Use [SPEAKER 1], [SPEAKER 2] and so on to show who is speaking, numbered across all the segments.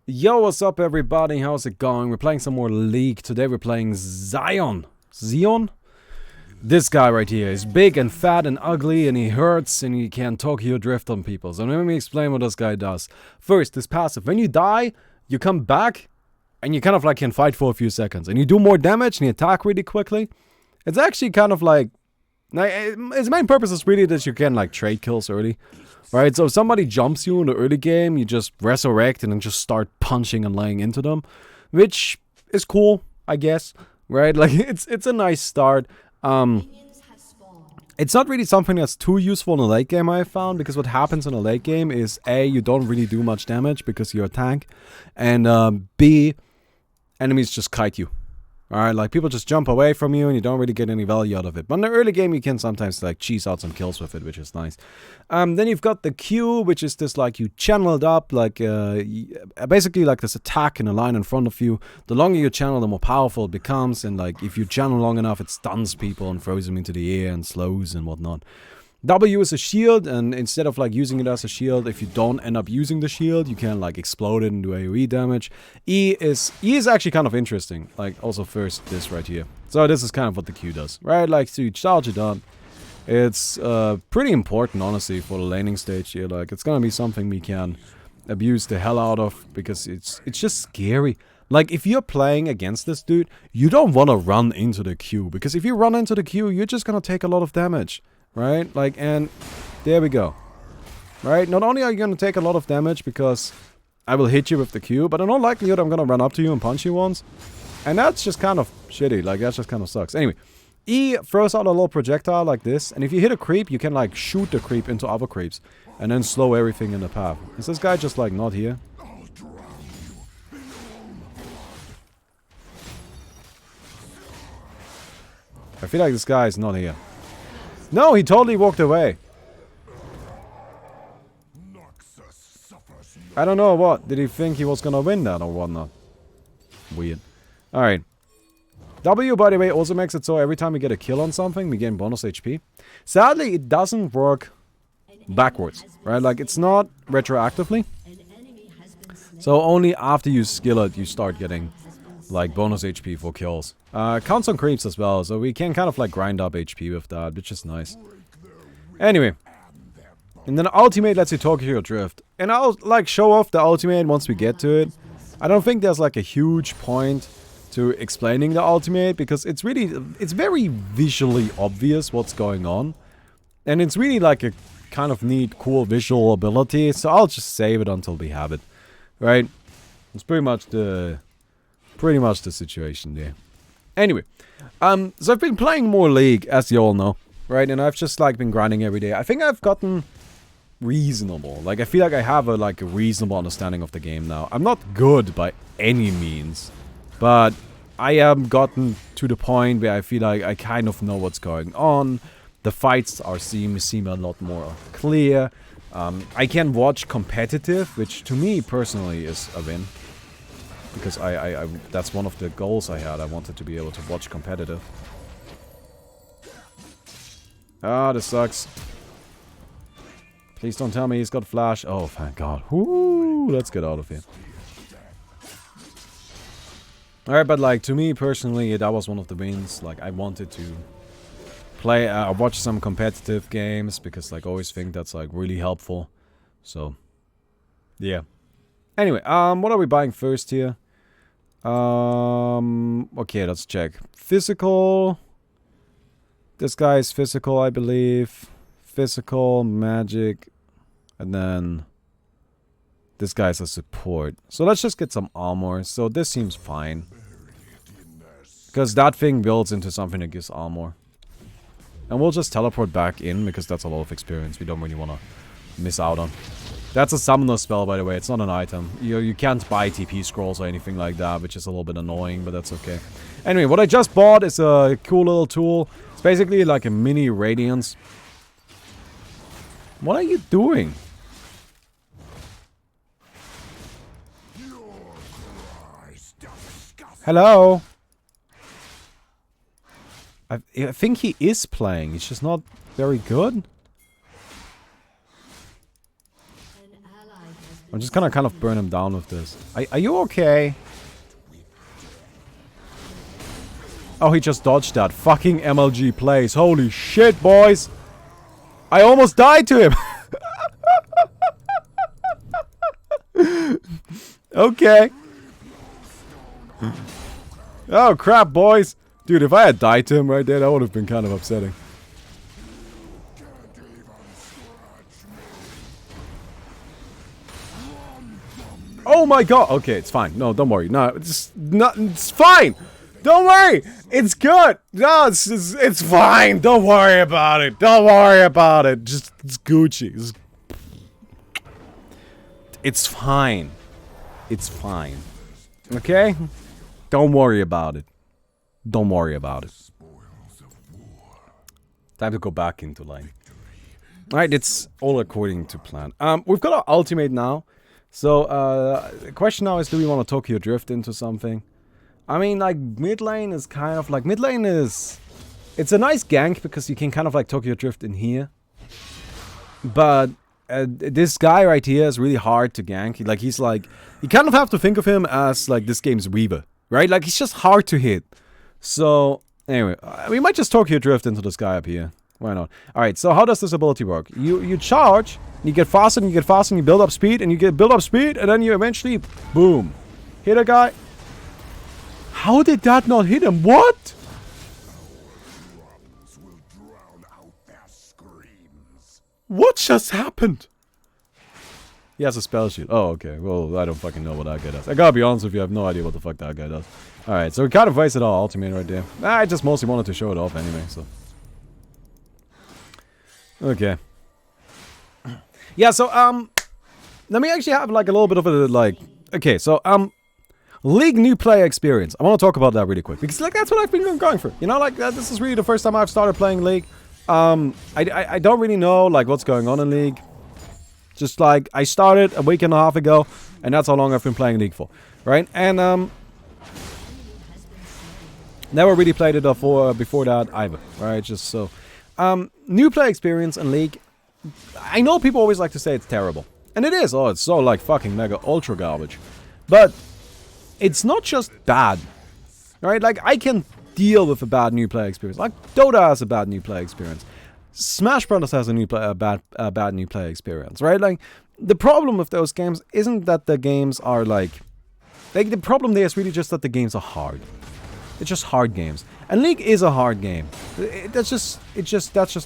[SPEAKER 1] Yo, what's up everybody? How's it going? We're playing some more League. Today we're playing Sion. Sion? This guy right here is big and fat and ugly and he hurts and he can Tokyo drift on people. So let me explain what this guy does. First, this passive. When you die, you come back and you kind of like can fight for a few seconds. And you do more damage and you attack really quickly. It's actually kind of like... Its main purpose is really that you can like trade kills early. Right, so if somebody jumps you in the early game, you just resurrect and then just start punching and laying into them. Which is cool, I guess. Right, like it's a nice start. It's not really something that's too useful in a late game, I found, because what happens in a late game is A, you don't really do much damage because you're a tank, and B, enemies just kite you. Alright, like people just jump away from you and you don't really get any value out of it. But in the early game you can sometimes like cheese out some kills with it, which is nice. Then you've got the Q, which is this like you channel it up, like basically like this attack in a line in front of you. The longer you channel, the more powerful it becomes, and like if you channel long enough, it stuns people and throws them into the air and slows and whatnot. W is a shield, and instead of like using it as a shield, if you don't end up using the shield, you can like explode it and do AoE damage. E is actually kind of interesting. Like also first this right here. So this is kind of what the Q does, right? Like so you charge it up. It's pretty important honestly for the laning stage here. Like it's gonna be something we can abuse the hell out of because it's just scary. Like if you're playing against this dude, you don't want to run into the Q, because if you run into the Q, you're just gonna take a lot of damage. Right, like, and there we go. Right, not only are you gonna take a lot of damage because I will hit you with the Q, but in all likelihood I'm gonna run up to you and punch you once. And that's just kind of shitty, like that just kind of sucks. Anyway, E throws out a little projectile like this, and if you hit a creep, you can like shoot the creep into other creeps, and then slow everything in the path. Is this guy just like not here? I feel like this guy is not here. No, he totally walked away. I don't know what. Did he think he was gonna win that or whatnot? Weird. Alright. W, by the way, also makes it so every time we get a kill on something, we gain bonus HP. Sadly, it doesn't work backwards, right? Like, it's not retroactively. So only after you skill it, you start getting, like, bonus HP for kills. Counts on creeps as well, so we can kind of like grind up HP with that, which is nice. Anyway. And then ultimate lets you Tokyo drift. And I'll like show off the ultimate once we get to it. I don't think there's like a huge point to explaining the ultimate, because it's very visually obvious what's going on. And it's really like a kind of neat, cool visual ability, so I'll just save it until we have it. Right? It's pretty much the situation there. Anyway, so I've been playing more League, as you all know, right? And I've just like been grinding every day. I think I've gotten reasonable. Like I feel like I have a reasonable understanding of the game now. I'm not good by any means, but I have gotten to the point where I feel like I kind of know what's going on. The fights seem a lot more clear. I can watch competitive, which to me personally is a win. Because I that's one of the goals I had. I wanted to be able to watch competitive. Ah, this sucks. Please don't tell me he's got flash. Oh, thank God. Woo, let's get out of here. Alright, but like, to me personally, that was one of the wins. Like, I wanted to play, watch some competitive games, because like, I always think that's like really helpful. So, yeah. Anyway, what are we buying first here? Okay, let's check. Physical. This guy is physical, I believe. Physical, magic. And then this guy's a support. So let's just get some armor. So this seems fine. Because that thing builds into something that gives armor. And we'll just teleport back in, because that's a lot of experience we don't really want to miss out on. That's a summoner spell, by the way. It's not an item. You can't buy TP scrolls or anything like that, which is a little bit annoying, but that's okay. Anyway, what I just bought is a cool little tool. It's basically like a mini radiance. What are you doing? Hello? I think he is playing. He's just not very good. I'm just gonna kind of burn him down with this. Are you okay? Oh, he just dodged that. Fucking MLG plays. Holy shit, boys. I almost died to him. Okay. Oh, crap, boys. Dude, if I had died to him right there, that would have been kind of upsetting. Oh my god. Okay, it's fine. No, don't worry. No, it's fine. Don't worry. It's good. No, it's fine. Don't worry about it. Don't worry about it. Just, it's Gucci. It's fine. It's fine. Okay? Don't worry about it. Don't worry about it. Time to go back into lane. Alright, it's all according to plan. We've got our ultimate now. So, the question now is, do we want to Tokyo Drift into something? I mean, like, mid lane is kind of like... Mid lane is... It's a nice gank because you can kind of like Tokyo Drift in here. But this guy right here is really hard to gank. He's like... You kind of have to think of him as like this game's Weaver. Right? Like, he's just hard to hit. So, anyway, we might just Tokyo Drift into this guy up here. Why not? Alright, so how does this ability work? You charge, you get faster, and you get faster, and you build up speed, and you get build up speed, and then you eventually, boom. Hit a guy. How did that not hit him? What? What just happened? He has a spell shield. Oh, okay. Well, I don't fucking know what that guy does. I gotta be honest with you, I have no idea what the fuck that guy does. Alright, so we kind of wasted our ultimate right there. I just mostly wanted to show it off anyway, so. Okay. Yeah, so, let me actually have like a little bit of a, like, okay, so, League new player experience. I want to talk about that really quick, because, like, that's what I've been going for. You know, like, this is really the first time I've started playing League. I don't really know, like, what's going on in League. Just, like, I started a week and a half ago, and that's how long I've been playing League for, right? And, never really played it before that either, right? Just so... new player experience in League. I know people always like to say it's terrible. And it is. Oh, it's so like fucking mega ultra garbage. But it's not just bad. Right? Like, I can deal with a bad new player experience. Like, Dota has a bad new player experience. Smash Brothers has a bad new player experience. Right? Like, the problem with those games isn't that the games are like the problem there is really just that the games are hard. It's just hard games. And League is a hard game. That's just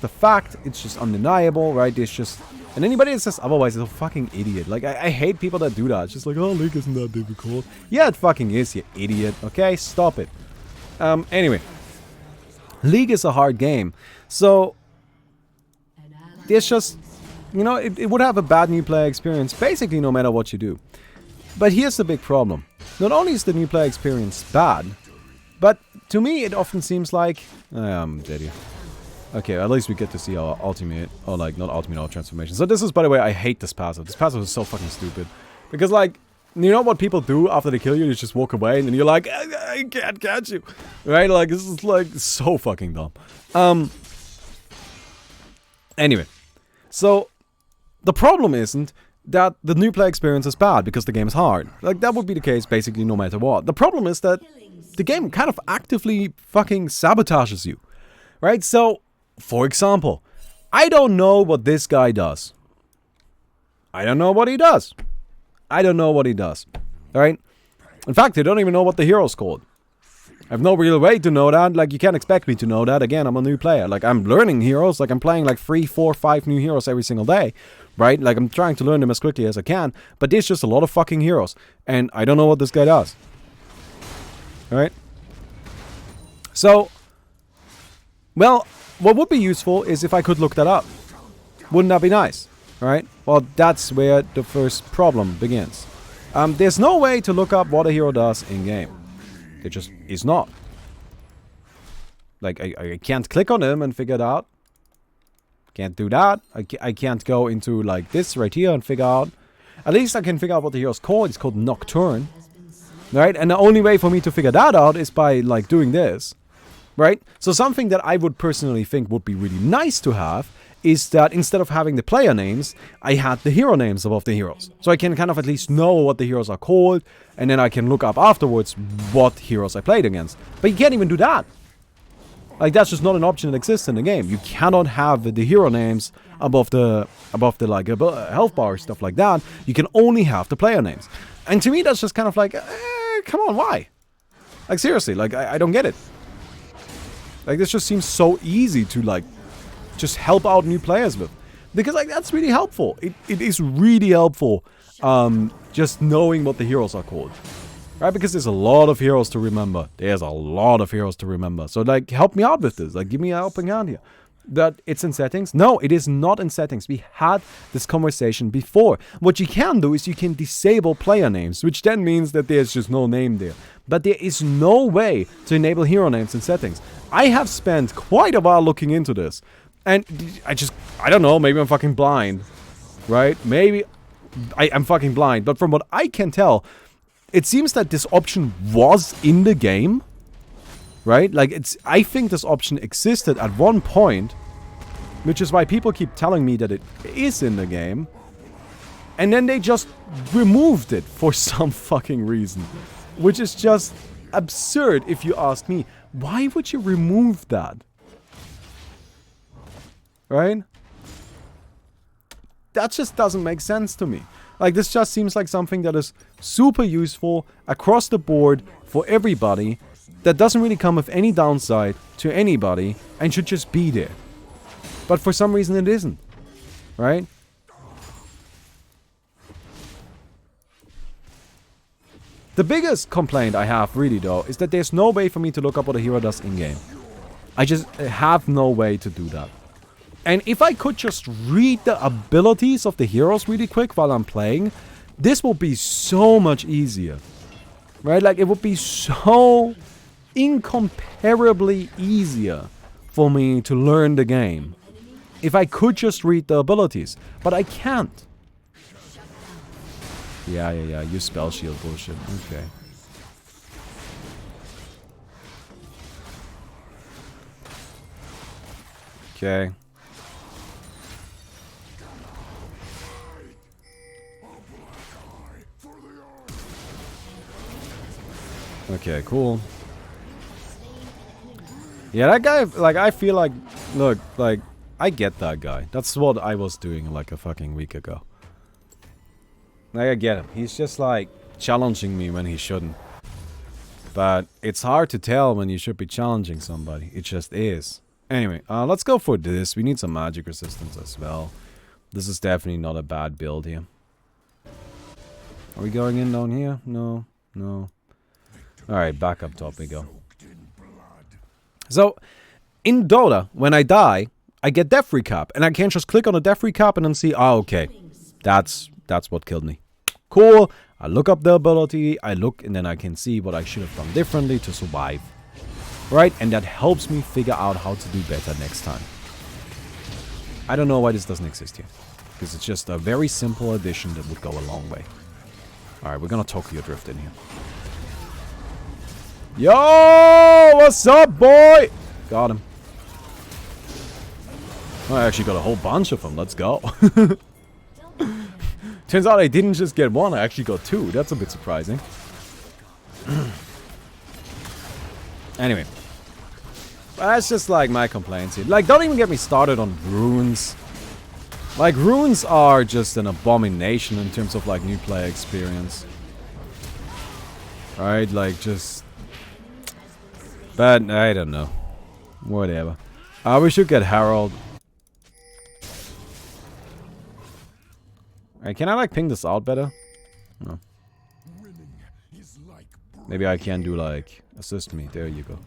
[SPEAKER 1] a fact. It's just undeniable, right? It's just... And anybody that says otherwise is a fucking idiot. Like, I hate people that do that. It's just like, oh, League isn't that difficult. Yeah, it fucking is, you idiot. Okay? Stop it. Anyway. League is a hard game. So... There's just... You know, it would have a bad new player experience, basically no matter what you do. But here's the big problem. Not only is the new player experience bad... But to me, it often seems like... I'm dead here. Okay, at least we get to see our ultimate... Or, like, not ultimate, our transformation. So this is, by the way, I hate this passive. This passive is so fucking stupid. Because, like, you know what people do after they kill you? You just walk away and then you're like, I can't catch you. Right? Like, this is, like, so fucking dumb. Anyway. So, the problem isn't that the new player experience is bad because the game is hard. Like, that would be the case basically no matter what. The problem is that the game kind of actively fucking sabotages you. Right? So, for example, I don't know what this guy does. I don't know what he does. I don't know what he does. Alright? In fact, I don't even know what the hero's called. I have no real way to know that. Like, you can't expect me to know that. Again, I'm a new player. Like, I'm learning heroes. Like, I'm playing like 3, 4, 5 new heroes every single day. Right? Like, I'm trying to learn them as quickly as I can. But there's just a lot of fucking heroes. And I don't know what this guy does. Alright? So, well, what would be useful is if I could look that up. Wouldn't that be nice? Alright? Well, that's where the first problem begins. There's no way to look up what a hero does in-game. There just is not. Like, I can't click on him and figure it out. Can't do that. I can't go into, like, this right here and figure out. At least I can figure out what the hero's called. It's called Nocturne. Right? And the only way for me to figure that out is by, like, doing this. Right? So something that I would personally think would be really nice to have is that instead of having the player names, I had the hero names above the heroes. So I can kind of at least know what the heroes are called, and then I can look up afterwards what heroes I played against. But you can't even do that. Like, that's just not an option that exists in the game. You cannot have the hero names above the like health bar, stuff like that. You can only have the player names. And to me, that's just kind of like, come on, why? Like, seriously, like, I don't get it. Like, this just seems so easy to, like, just help out new players with. Because, like, that's really helpful. It is really helpful, just knowing what the heroes are called. Right? Because there's a lot of heroes to remember. There's a lot of heroes to remember. So, like, help me out with this. Like, give me a helping hand here. That it's in settings? No, it is not in settings. We had this conversation before. What you can do is you can disable player names, which then means that there's just no name there. But there is no way to enable hero names in settings. I have spent quite a while looking into this. And I don't know, maybe I'm fucking blind. Right? Maybe I'm fucking blind. But from what I can tell, it seems that this option was in the game. Right? Like, I think this option existed at one point, which is why people keep telling me that it is in the game. And then they just removed it for some fucking reason. Which is just absurd if you ask me. Why would you remove that? Right? That just doesn't make sense to me. Like, this just seems like something that is super useful across the board for everybody. That doesn't really come with any downside to anybody and should just be there. But for some reason it isn't. Right? The biggest complaint I have really though is that there's no way for me to look up what a hero does in-game. I just have no way to do that. And if I could just read the abilities of the heroes really quick while I'm playing, this will be so much easier. Right? Like, it would be so incomparably easier for me to learn the game if I could just read the abilities. But I can't. Yeah, you spell shield bullshit. Okay. Okay. Okay, cool. Yeah, that guy, like, I feel like, look, like, I get that guy. That's what I was doing like a fucking week ago. Like, I get him. He's just, like, challenging me when he shouldn't. But it's hard to tell when you should be challenging somebody. It just is. Anyway, let's go for this. We need some magic resistance as well. This is definitely not a bad build here. Are we going in down here? No, no. Alright, back up top we go. So, in Dota, when I die, I get death recap. And I can just click on the death recap and then see, okay, that's what killed me. Cool. I look up the ability, I look, and then I can see what I should have done differently to survive. Right? And that helps me figure out how to do better next time. I don't know why this doesn't exist here. Because it's just a very simple addition that would go a long way. Alright, we're gonna Tokyo Drift in here. Yo! What's up, boy? Got him. Oh, I actually got a whole bunch of them. Let's go. Turns out I didn't just get one, I actually got two. That's a bit surprising. Anyway. That's just like my complaints here. Like, don't even get me started on runes. Like, runes are just an abomination in terms of, like, new player experience. Right? Like, just... But, I don't know. Whatever. We should get Herald. Alright, can I, like, ping this out better? No. Maybe I can do, like, assist me. There you go.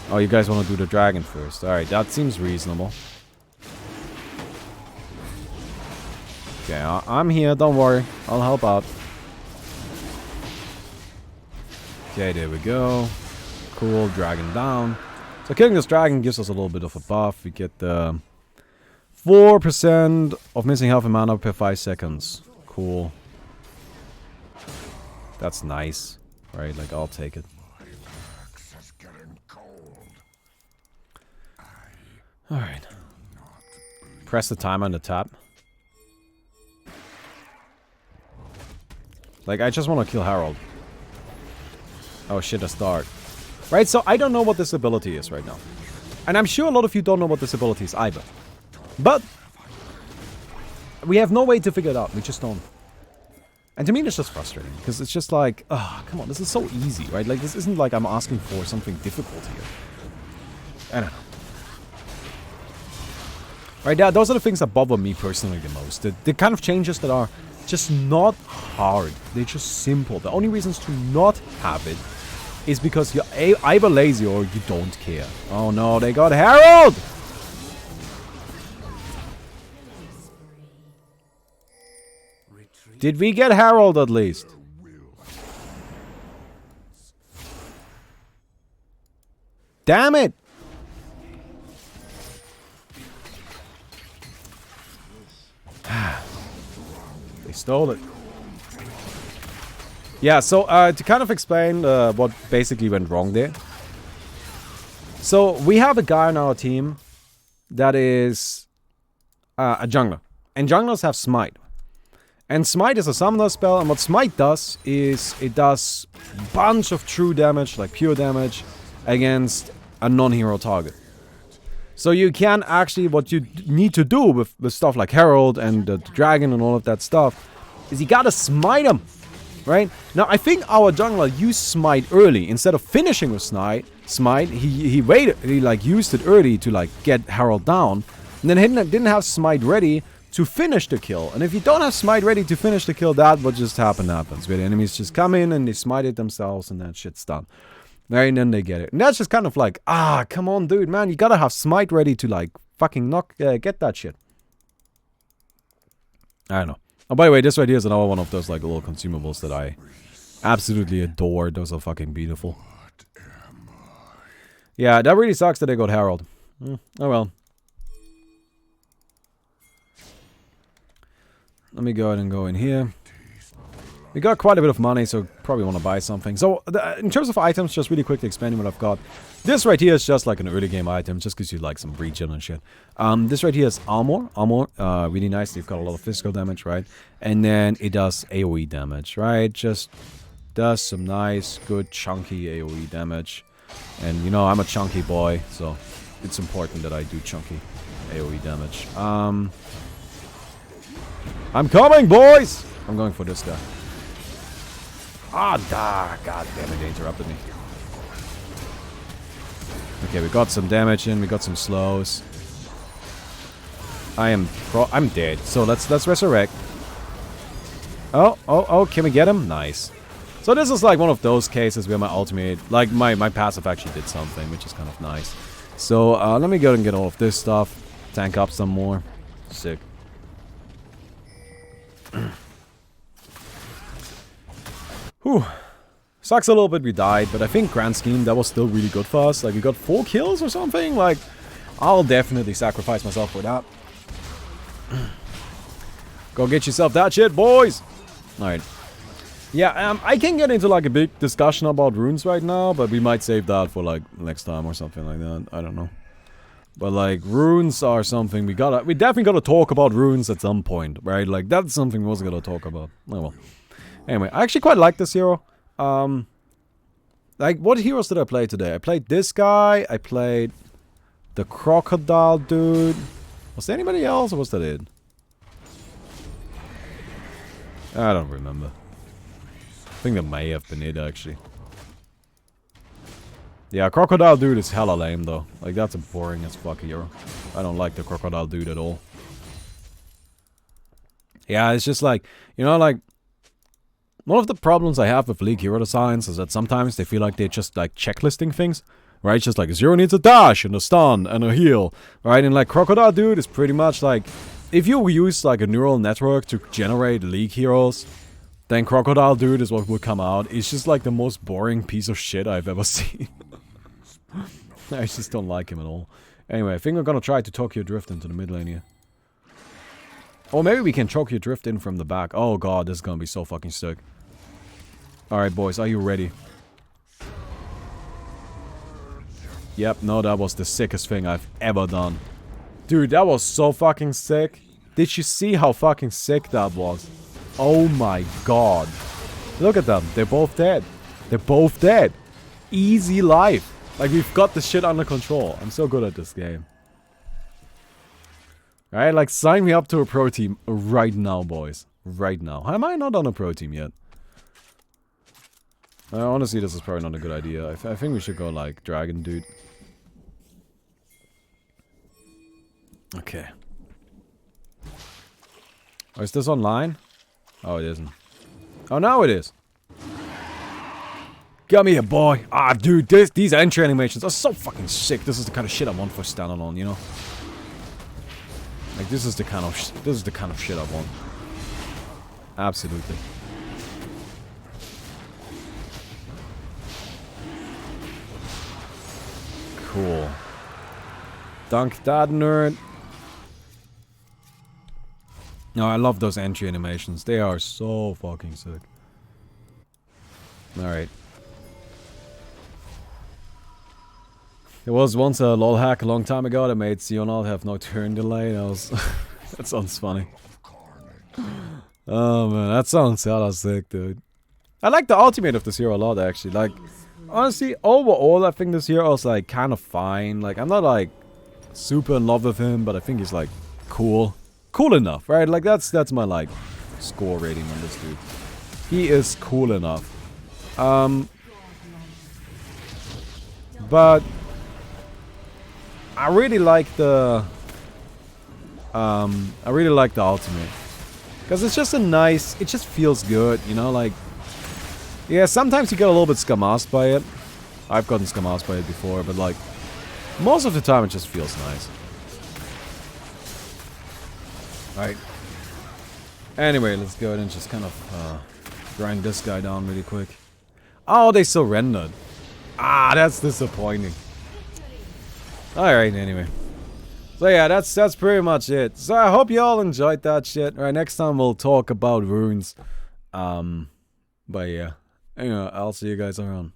[SPEAKER 1] Oh, you guys want to do the dragon first. Alright, that seems reasonable. Okay, I'm here. Don't worry. I'll help out. Okay, there we go. Cool, dragon down. So killing this dragon gives us a little bit of a buff. We get the 4% of missing health and mana per 5 seconds. Cool. That's nice. Right, like, I'll take it. Alright. press the timer on the tab. Like, I just want to kill Harold. Oh shit, a start. Right, so I don't know what this ability is right now. And I'm sure a lot of you don't know what this ability is either. But we have no way to figure it out. We just don't. And to me, it's just frustrating. Because it's just like, oh, come on, this is so easy, right? Like, this isn't like I'm asking for something difficult here. I don't know. Right, yeah, those are the things that bother me personally the most. The kind of changes that are just not hard. They're just simple. The only reasons to not have it is because you're either lazy or you don't care. Oh no, they got Harold! Did we get Harold at least? Damn it! They stole it. Yeah, so to kind of explain what basically went wrong there. So we have a guy on our team that is a jungler. And junglers have smite. And smite is a summoner spell, and what smite does is it does a bunch of true damage, like pure damage, against a non-hero target. So you can actually, what you need to do with stuff like Herald and the dragon and all of that stuff, is you gotta smite him, right? Now I think our jungler used smite early, instead of finishing with smite, he waited, he like used it early to like get Herald down, and then he didn't have smite ready to finish the kill. And if you don't have smite ready to finish the kill, that what just happens. Where the enemies just come in and they smite it themselves and that shit's done. Right, and then they get it. And that's just kind of like, come on, dude, man. You gotta have smite ready to, like, fucking get that shit. I don't know. Oh, by the way, this right here is another one of those, like, little consumables that I absolutely adore. Those are fucking beautiful. Yeah, that really sucks that they got Harold. Oh, well. Let me go ahead and go in here. We got quite a bit of money, so probably want to buy something. So, in terms of items, just really quickly explaining what I've got. This right here is just like an early game item, just gives you like some regen and shit. This right here is armor. Really nice. You've got a lot of physical damage, right? And then it does AoE damage, right? Just does some nice, good, chunky AoE damage. And, you know, I'm a chunky boy, so it's important that I do chunky AoE damage. I'm coming, boys! I'm going for this guy. God damn it, they interrupted me. Okay, we got some damage in, we got some slows. I'm dead. So let's resurrect. Oh, can we get him? Nice. So this is like one of those cases where my ultimate, like my passive actually did something, which is kind of nice. So let me go and get all of this stuff. Tank up some more. Sick. Whew. Sucks a little bit we died, but I think grand scheme that was still really good for us. Like we got 4 kills or something. Like I'll definitely sacrifice myself for that. Go get yourself that shit, boys. Alright. Yeah, I can get into like a big discussion about runes right now, but we might save that for like next time or something like that. I don't know. But like runes are something we definitely gotta talk about runes at some point, right? Like that's something we also gotta talk about. Oh well. Anyway, I actually quite like this hero. Like, what heroes did I play today? I played this guy. I played the crocodile dude. Was there anybody else, or was that it? I don't remember. I think that may have been it, actually. Yeah, crocodile dude is hella lame, though. Like, that's a boring as fuck hero. I don't like the crocodile dude at all. Yeah, it's just like, you know, like, one of the problems I have with League hero designs is that sometimes they feel like they're just like checklisting things, right? Just like Zero needs a dash and a stun and a heal, right? And like Crocodile Dude is pretty much like, if you use like a neural network to generate League heroes, then Crocodile Dude is what will come out. It's just like the most boring piece of shit I've ever seen. I just don't like him at all. Anyway, I think we're gonna try to Tokyo Drift into the mid lane here. Or maybe we can Tokyo Drift in from the back. Oh god, this is gonna be so fucking sick. Alright boys, are you ready? Yep, no, that was the sickest thing I've ever done. Dude, that was so fucking sick. Did you see how fucking sick that was? Oh my god. Look at them. They're both dead. They're both dead. Easy life. Like, we've got this shit under control. I'm so good at this game. Alright, like, sign me up to a pro team right now, boys. Right now. Am I not on a pro team yet? Honestly, this is probably not a good idea. I think we should go, like, dragon dude. Okay. Oh, is this online? Oh, it isn't. Oh, now it is. Come here, boy. Ah, dude, these entry animations are so fucking sick. This is the kind of shit I want for standalone, you know? Like, this is the kind of shit I want. Absolutely. Cool. Dunk that nerd. No, I love those entry animations. They are so fucking sick. Alright. There was once a LoL hack a long time ago that made Sion have no turn delay. That sounds funny. Oh man, that sounds hella sick, dude. I like the ultimate of this hero a lot, actually. Like, honestly, overall, I think this hero is like kind of fine. Like, I'm not like super in love with him, but I think he's like cool. Cool enough, right? Like, that's my like score rating on this dude. He is cool enough. But I really like the ultimate. Because it's just a nice, it just feels good, you know, like, yeah, sometimes you get a little bit scum-assed by it. I've gotten scum-assed by it before, but like, most of the time it just feels nice. Right. Anyway, let's go ahead and just kind of grind this guy down really quick. Oh, they surrendered. Ah, that's disappointing. Alright, anyway. So yeah, that's pretty much it. So I hope you all enjoyed that shit. Alright, next time we'll talk about runes. But yeah. Anyway, I'll see you guys around.